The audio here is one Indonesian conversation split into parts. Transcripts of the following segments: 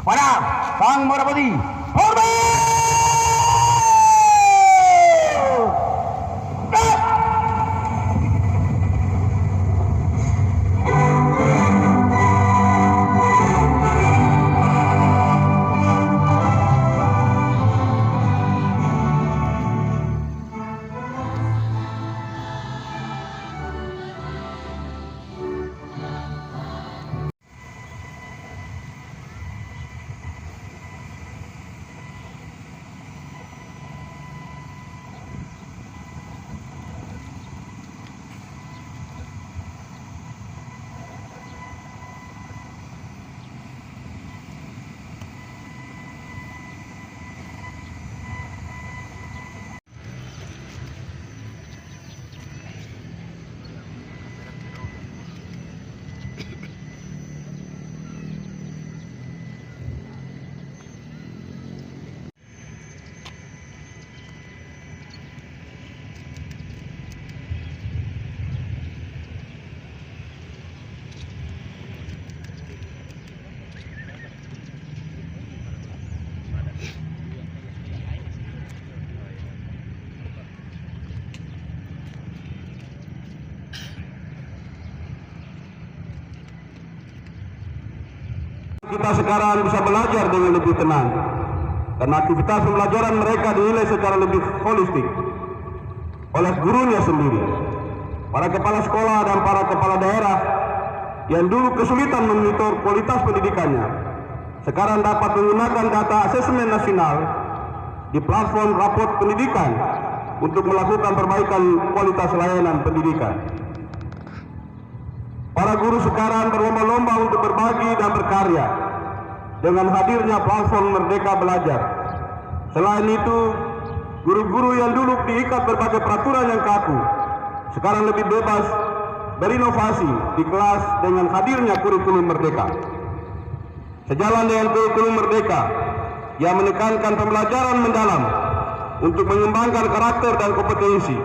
kepada Sang Merpati hormat. Kita sekarang bisa belajar dengan lebih tenang, karena aktivitas pembelajaran mereka dinilai secara lebih holistik oleh gurunya sendiri. Para kepala sekolah dan para kepala daerah yang dulu kesulitan memonitor kualitas pendidikannya, sekarang dapat menggunakan data asesmen nasional di platform raport pendidikan untuk melakukan perbaikan kualitas layanan pendidikan. Para guru sekarang berlomba-lomba untuk berbagi dan berkarya dengan hadirnya platform Merdeka Belajar. Selain itu, guru-guru yang dulu diikat berbagai peraturan yang kaku, sekarang lebih bebas berinovasi di kelas dengan hadirnya kurikulum Merdeka. Sejalan dengan kurikulum Merdeka yang menekankan pembelajaran mendalam untuk mengembangkan karakter dan kompetensi,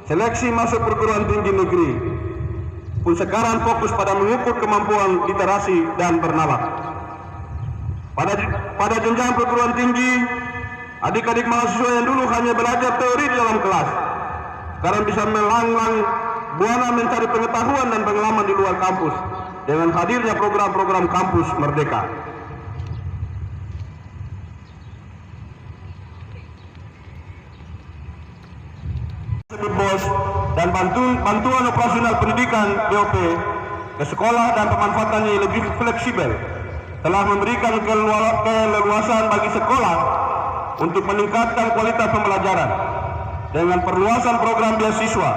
seleksi masuk perguruan tinggi negeri pun sekarang fokus pada mengukur kemampuan literasi dan bernalar. Pada jenjang perguruan tinggi, adik-adik mahasiswa yang dulu hanya belajar teori di dalam kelas, sekarang bisa melanglang buana mencari pengetahuan dan pengalaman di luar kampus dengan hadirnya program-program kampus Merdeka. BOS dan bantuan operasional pendidikan BOP ke sekolah dan pemanfaatannya yang lebih fleksibel telah memberikan keleluasan bagi sekolah untuk meningkatkan kualitas pembelajaran dengan perluasan program beasiswa,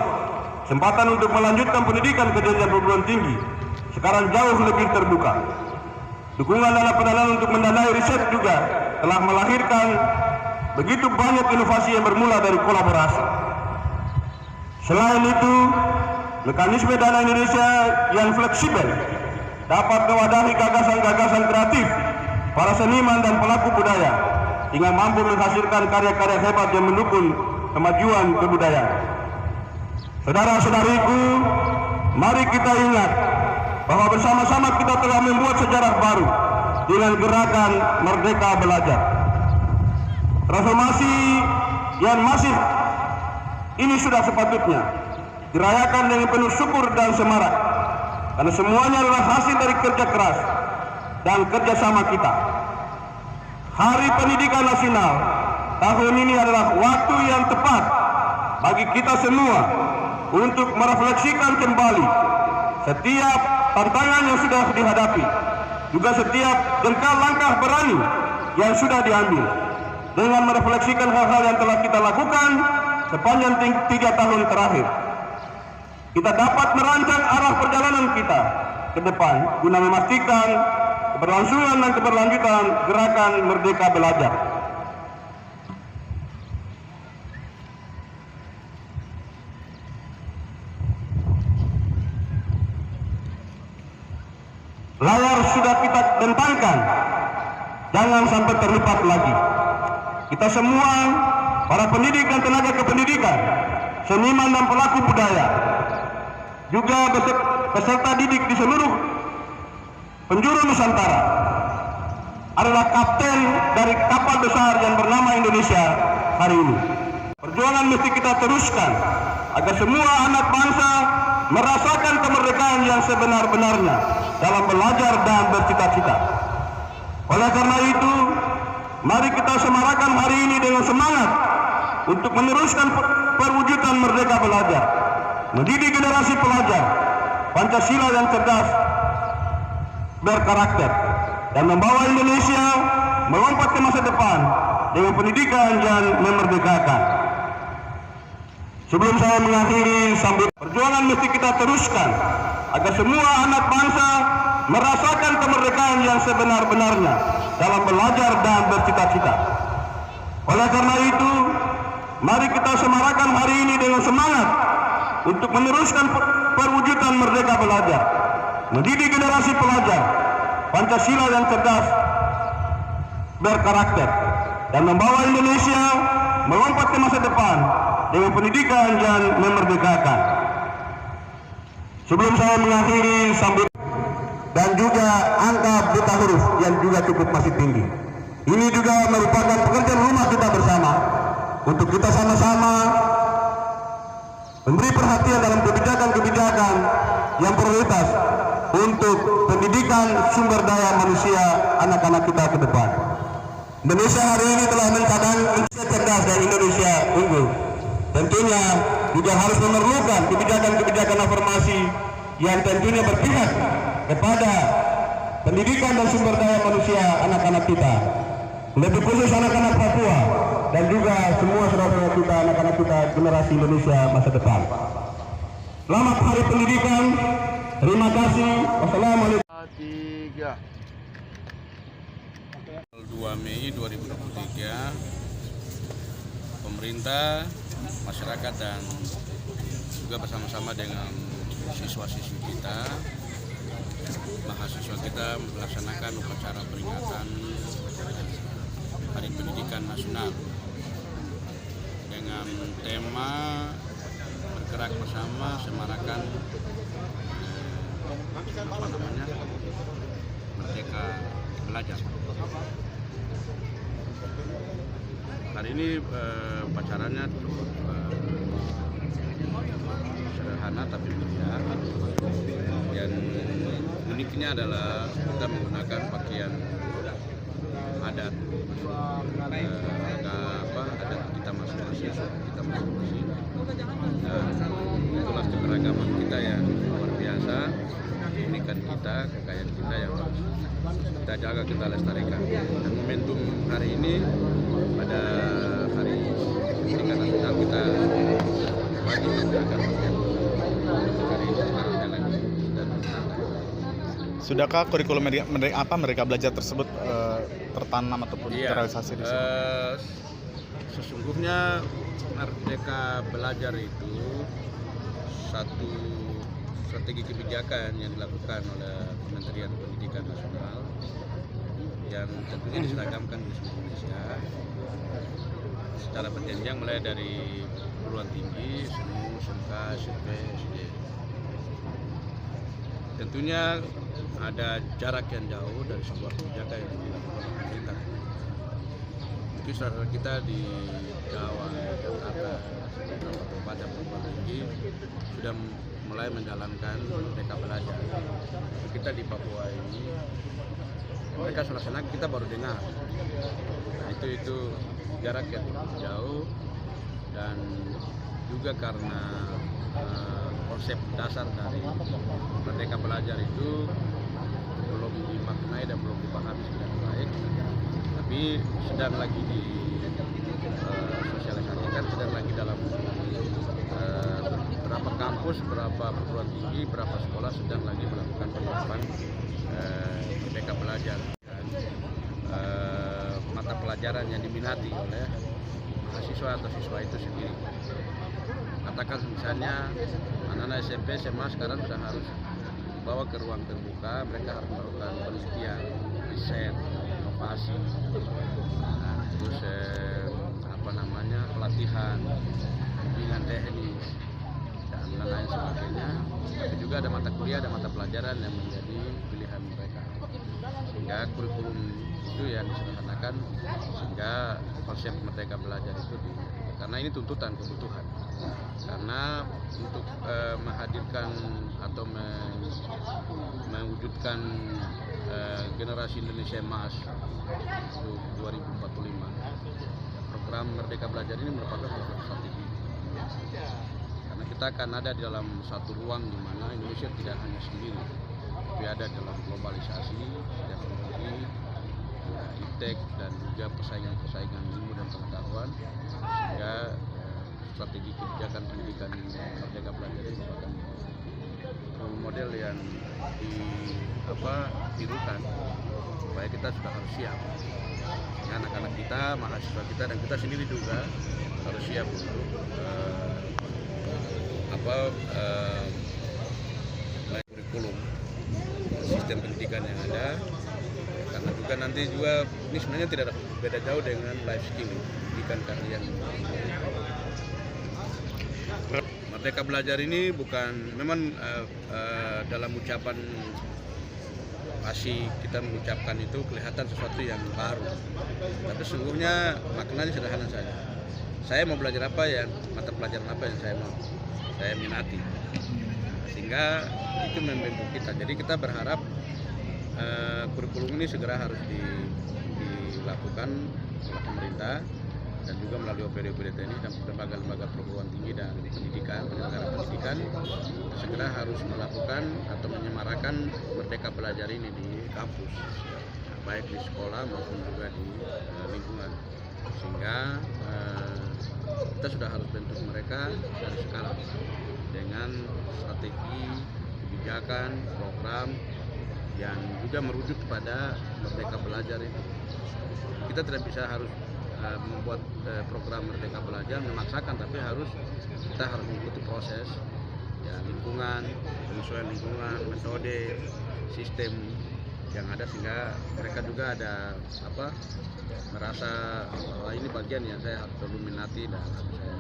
kesempatan untuk melanjutkan pendidikan ke jenjang perguruan tinggi sekarang jauh lebih terbuka. Dukungan dana pendanaan untuk mendanai riset juga telah melahirkan begitu banyak inovasi yang bermula dari kolaborasi. Selain itu, mekanisme dana Indonesia yang fleksibel dapat mewadahi gagasan-gagasan kreatif para seniman dan pelaku budaya hingga mampu menghasilkan karya-karya hebat yang mendukung kemajuan kebudayaan. Saudara-saudariku, mari kita ingat bahwa bersama-sama kita telah membuat sejarah baru dengan gerakan Merdeka Belajar. Transformasi yang masif ini sudah sepatutnya dirayakan dengan penuh syukur dan semarak, karena semuanya adalah hasil dari kerja keras dan kerjasama kita. Hari Pendidikan Nasional tahun ini adalah waktu yang tepat bagi kita semua untuk merefleksikan kembali setiap tantangan yang sudah dihadapi, juga setiap jengkal langkah berani yang sudah diambil, dengan merefleksikan hal-hal yang telah kita lakukan sepanjang 3 tahun terakhir. Kita dapat merancang arah perjalanan kita ke depan guna memastikan keberlangsungan dan keberlanjutan gerakan Merdeka Belajar. Layar sudah kita bentangkan, jangan sampai terlipat lagi. Kita semua, para pendidik dan tenaga kependidikan, seniman dan pelaku budaya, juga peserta didik di seluruh penjuru Nusantara, adalah kapten dari kapal besar yang bernama Indonesia hari ini. Perjuangan mesti kita teruskan agar semua anak bangsa merasakan kemerdekaan yang sebenar-benarnya dalam belajar dan bercita-cita. Oleh karena itu, mari kita semarakan hari ini dengan semangat untuk meneruskan perwujudan merdeka belajar, mendidik generasi pelajar Pancasila yang cerdas, berkarakter, dan membawa Indonesia melompat ke masa depan dengan pendidikan yang memerdekakan. Sebelum saya mengakhiri sambil perjuangan mesti kita teruskan agar semua anak bangsa merasakan kemerdekaan yang sebenar-benarnya dalam belajar dan bercita-cita. Oleh karena itu, mari kita semarakan hari ini dengan semangat untuk meneruskan perwujudan merdeka belajar, mendidik generasi pelajar Pancasila yang cerdas, berkarakter, dan membawa Indonesia melompat ke masa depan dengan pendidikan yang memerdekakan. Sebelum saya mengakhiri sambil dan juga angka buta huruf yang juga cukup masih tinggi. Ini juga merupakan pekerjaan rumah kita bersama untuk kita sama-sama memberi perhatian dalam kebijakan-kebijakan yang prioritas untuk pendidikan sumber daya manusia anak-anak kita ke depan. Indonesia hari ini telah mencadang Indonesia cerdas dan Indonesia unggul. Tentunya juga harus memerlukan kebijakan-kebijakan afirmasi yang tentunya berpihak kepada pendidikan dan sumber daya manusia anak-anak kita, lebih khusus anak-anak Papua dan juga semua saudara-saudara kita, anak-anak kita generasi Indonesia masa depan. Selamat Hari Pendidikan. Terima kasih. Wassalamualaikum. 2 Mei 2023, pemerintah, masyarakat, dan juga bersama-sama dengan siswa-siswi kita, mahasiswa kita melaksanakan upacara peringatan Hari Pendidikan Nasional dengan tema bergerak bersama semarakan Merdeka Belajar. Hari ini upacaranya cukup sederhana tapi meriah. Dan uniknya adalah kita menggunakan pakaian adat, adat kita masing-masing, dan itulah keberagaman kita yang luar biasa, keunikan kita, kekayaan kita yang harus kita jaga, kita lestarikan. Dan momentum hari ini pada Hari Pendidikan Nasional kita wajib menjaga hari ini sekarang jalan dan Sudahkah kurikulum Merdeka Belajar tersebut tertanam ataupun terrealisasi di sini? Sesungguhnya Merdeka Belajar itu satu strategi kebijakan yang dilakukan oleh Kementerian Pendidikan Nasional yang tentunya diseragamkan di seluruh Indonesia secara berjenjang mulai dari perguruan tinggi, SMU, SMK, SMP, SD. Tentunya ada jarak yang jauh dari sebuah kebijakan yang dilakukan oleh pemerintah. Mungkin saudara kita di Jawa, Jakarta, beberapa tempat yang perguruan tinggi sudah mulai menjalankan Merdeka Belajar. Kita di Papua ini, mereka sudah senang, kita baru dengar. Nah, itu jarak yang jauh, dan juga karena konsep dasar dari Merdeka Belajar itu belum dimaknai dan belum dipahami dengan baik, tapi sedang lagi disosialisasikan, sedang lagi dalam berapa kampus, berapa perguruan tinggi, berapa sekolah sedang lagi melakukan penerapan Merdeka Belajar. Dan mata pelajaran yang diminati oleh mahasiswa atau siswa itu sendiri. Katakan misalnya anak-anak SMP, SMA sekarang sudah harus bawa ke ruang terbuka, mereka harus melakukan penelitian, riset, inovasi, terus pelatihan, bimbingan teknis, dan lain sebagainya. Tapi juga ada mata kuliah, ada mata pelajaran yang menjadi pilihan mereka. Sehingga kurikulum itu yang disederhanakan sehingga konsep Merdeka Belajar itu karena ini tuntutan kebutuhan. Karena untuk menghadirkan atau mewujudkan generasi Indonesia emas untuk 2045, program Merdeka Belajar ini merupakan suatu strategi. Karena kita akan ada di dalam satu ruang di mana Indonesia tidak hanya sendiri, tapi ada dalam globalisasi, teknologi, iptek, dan juga persaingan ilmu dan pengetahuan, sehingga strategi kebijakan pendidikan Merdeka Belajar ini merupakan role model yang ditirukan supaya kita sudah harus siap. Ya, anak-anak kita, mahasiswa kita, dan kita sendiri juga harus siap untuk kurikulum sistem pendidikan yang ada, karena juga nanti juga ini sebenarnya tidak ada beda jauh dengan life skill, pendidikan keahlian. Merdeka Belajar ini bukan memang dalam ucapan pasti kita mengucapkan itu kelihatan sesuatu yang baru, tapi sesungguhnya maknanya sederhana saja. Saya mau belajar apa, mata pelajaran apa yang saya minati, sehingga itu membentuk kita. Jadi kita berharap kurikulum ini segera harus dilakukan oleh pemerintah dan juga melalui OPD TNI dan lembaga-lembaga perguruan tinggi dan pendidikan, penyelenggara pendidikan segera harus melakukan atau menyemarakan Merdeka Belajar ini di kampus, baik di sekolah maupun juga di lingkungan, sehingga kita sudah harus bentuk mereka dari sekarang dengan strategi, kebijakan, program yang juga merujuk kepada Merdeka Belajar itu. Kita tidak bisa harus membuat program Merdeka Belajar memaksakan, tapi kita harus mengikuti proses ya, lingkungan, penyesuaian lingkungan, metode, sistem yang ada, sehingga mereka juga ada merasa bahwa ini bagian yang saya harus perlu minati dan harus saya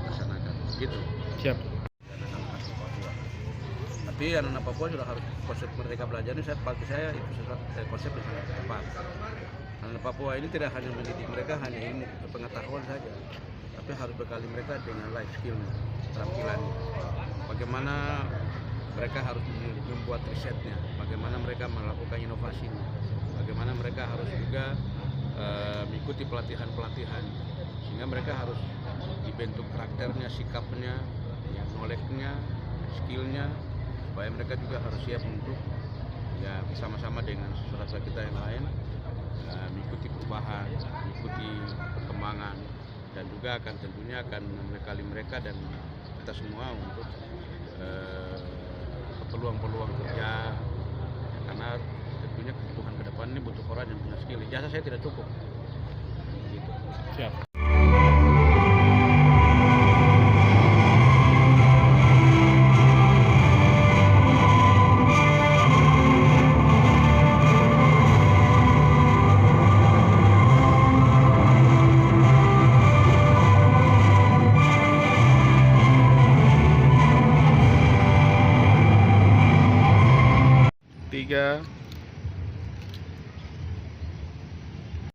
laksanakan. Gitu. Siap. Tapi anak-anak Papua sudah harus konsep Merdeka Belajar ini bagi saya itu konsep yang sangat tepat. Anak Papua ini tidak hanya mendidik mereka hanya ilmu pengetahuan saja, tapi harus bekali mereka dengan life skill, keterampilan. Bagaimana mereka harus membuat risetnya, bagaimana mereka melakukan inovasinya, bagaimana mereka harus juga mengikuti pelatihan-pelatihan, sehingga mereka harus dibentuk karakternya, sikapnya, knowledge-nya, skillnya, supaya mereka juga harus siap untuk ya bersama-sama dengan saudara kita yang lain mengikuti perubahan, mengikuti perkembangan, dan juga tentunya akan membekali mereka dan kita semua untuk peluang-peluang kerja, karena tentunya kebutuhan ke depan ini butuh orang yang punya skill. Ijazah saya tidak cukup. Gitu. Siap. Tiga.